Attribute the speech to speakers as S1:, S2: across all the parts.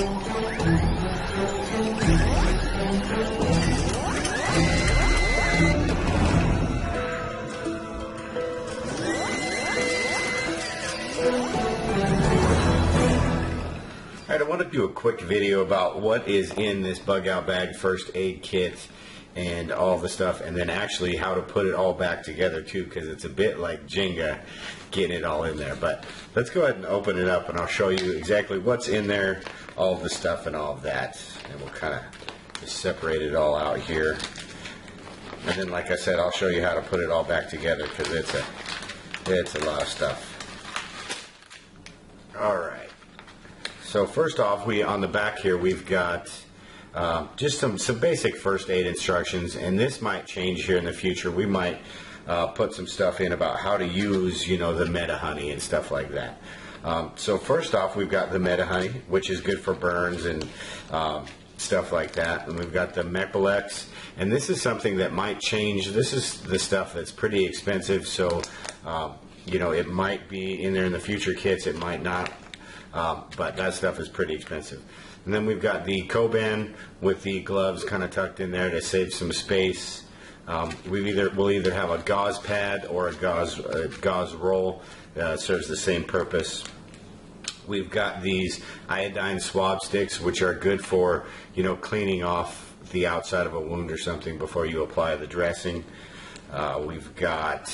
S1: Alright, I want to do a quick video about what is in this bug out bag first aid kit and all the stuff, and then actually how to put it all back together too, because it's a bit like Jenga getting it all in there. But let's go ahead and open it up and I'll show you exactly what's in there, all the stuff and all of that, and we'll kind of just separate it all out here. And then, like I said, I'll show you how to put it all back together, because it's a lot of stuff. Alright. So first off, on the back here we've got just some basic first aid instructions, and this might change here in the future. We might put some stuff in about how to use, the Meta Honey and stuff like that. So first off, we've got the Meta Honey, which is good for burns and stuff like that. And we've got the Mepilex, and this is something that might change. This is the stuff that's pretty expensive, so it might be in there in the future kits, it might not. But that stuff is pretty expensive. And then we've got the Coban with the gloves kind of tucked in there to save some space. We'll either have a gauze pad or a gauze roll. Serves the same purpose. We've got these iodine swab sticks, which are good for cleaning off the outside of a wound or something before you apply the dressing. We've got,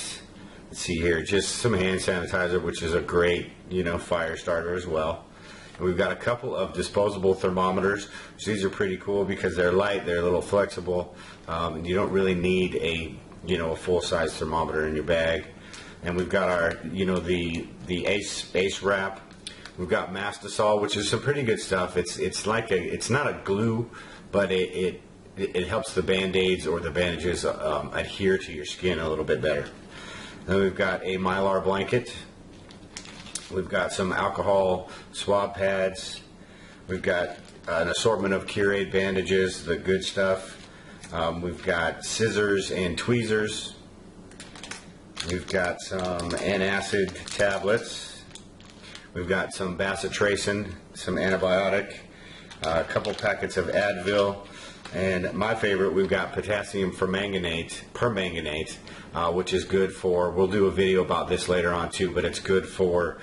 S1: let's see here, just some hand sanitizer, which is a great fire starter as well. And we've got a couple of disposable thermometers. So these are pretty cool because they're light, they're a little flexible, and you don't really need a full-size thermometer in your bag. And we've got our the Ace wrap. We've got Mastisol, which is some pretty good stuff. It's not a glue, but it helps the band-aids or the bandages adhere to your skin a little bit better. Then we've got a Mylar blanket. We've got some alcohol swab pads. We've got an assortment of Cure-Aid bandages, the good stuff. We've got scissors and tweezers. We've got some antacid tablets. We've got some bacitracin, some antibiotic, a couple packets of Advil, and my favorite, we've got potassium permanganate, which is good for, we'll do a video about this later on too, but it's good for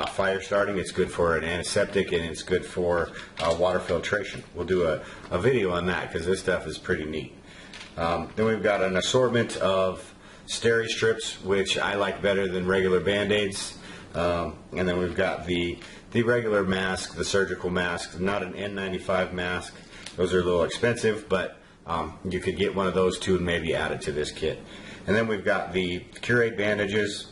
S1: fire starting, it's good for an antiseptic, and it's good for water filtration. We'll do a video on that because this stuff is pretty neat. Then we've got an assortment of steri strips, which I like better than regular Band-Aids. And then we've got the regular mask, the surgical mask, not an N95 mask. Those are a little expensive, but you could get one of those too and maybe add it to this kit. And then we've got the Cure-Aid bandages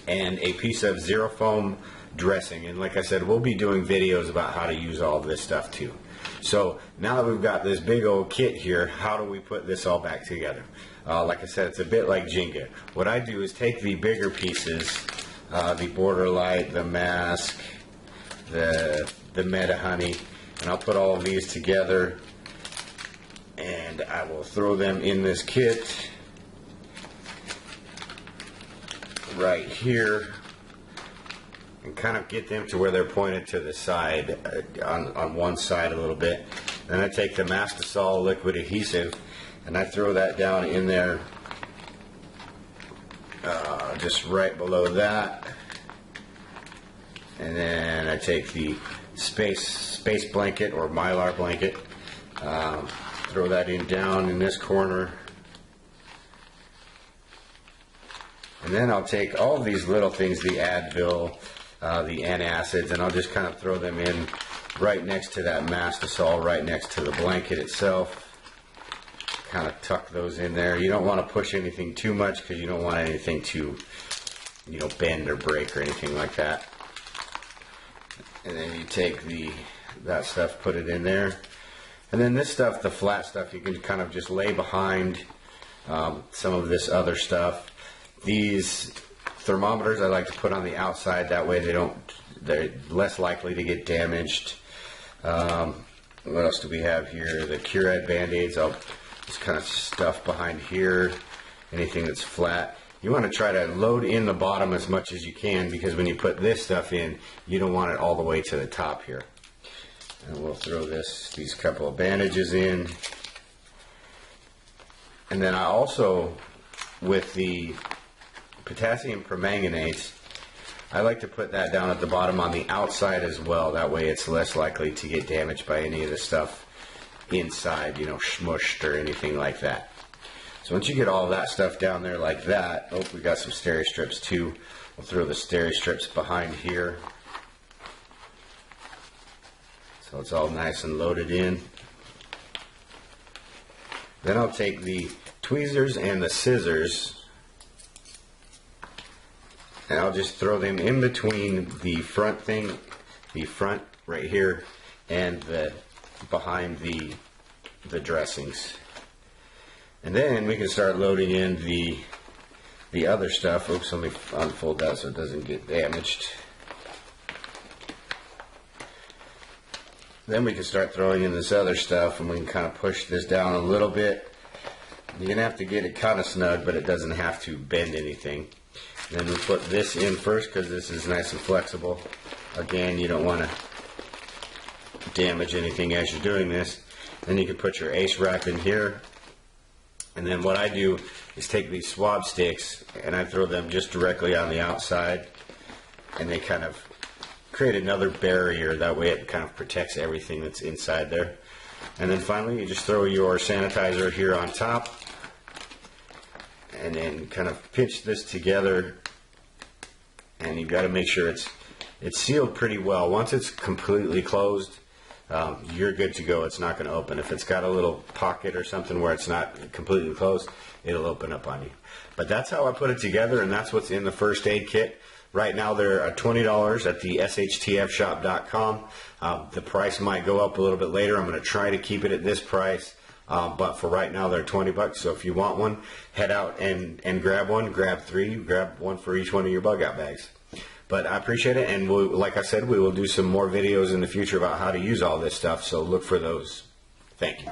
S1: and a piece of Zero Foam dressing. And like I said, we'll be doing videos about how to use all of this stuff too. So now that we've got this big old kit here, how do we put this all back together? Like I said, it's a bit like Jenga. What I do is take the bigger pieces, the Border Light, the mask, the Meta Honey, and I'll put all of these together and I will throw them in this kit right here and kind of get them to where they're pointed to the side, on one side a little bit. Then I take the Mastisol liquid adhesive and I throw that down in there, just right below that. And then I take the space blanket or Mylar blanket, throw that down in this corner. And then I'll take all of these little things, the Advil, the antacids, and I'll just kind of throw them in right next to that Mastisol, right next to the blanket itself. Kind of tuck those in there. You don't want to push anything too much because you don't want anything to, bend or break or anything like that. And then you take that stuff, put it in there. And then this stuff, the flat stuff, you can kind of just lay behind some of this other stuff. These thermometers I like to put on the outside, that way they're less likely to get damaged. What else do we have here? The Cure-Aid Band-Aids, I'll just kind of stuff behind here, anything that's flat. You want to try to load in the bottom as much as you can, because when you put this stuff in, you don't want it all the way to the top here. And we'll throw these couple of bandages in. And then I also, with the potassium permanganates, I like to put that down at the bottom on the outside as well. That way it's less likely to get damaged by any of the stuff inside, you know, smushed or anything like that. So once you get all that stuff down there like that, oh, we got some steri strips too. We'll throw the steri strips behind here. So it's all nice and loaded in. Then I'll take the tweezers and the scissors, and I'll just throw them in between the front thing, the front right here, and the behind the dressings. And then we can start loading in the other stuff. Oops, let me unfold that so it doesn't get damaged. Then we can start throwing in this other stuff, and we can kind of push this down a little bit. You're going to have to get it kind of snug, but it doesn't have to bend anything. Then we put this in first because this is nice and flexible. Again, you don't want to damage anything as you're doing this. Then you can put your ace wrap in here. And then what I do is take these swab sticks and I throw them just directly on the outside, and they kind of create another barrier. That way it kind of protects everything that's inside there. And then finally you just throw your sanitizer here on top, and then kind of pinch this together, and you've got to make sure it's sealed pretty well. Once it's completely closed, you're good to go. It's not going to open. If it's got a little pocket or something where it's not completely closed, it'll open up on you. But that's how I put it together, and that's what's in the first aid kit. Right now they're $20 at the shtfshop.com. The price might go up a little bit later. I'm going to try to keep it at this price, but for right now they're $20. So if you want one, head out and grab one. Grab 3. Grab one for each one of your bug out bags. But I appreciate it, and like I said, we will do some more videos in the future about how to use all this stuff, so look for those. Thank you.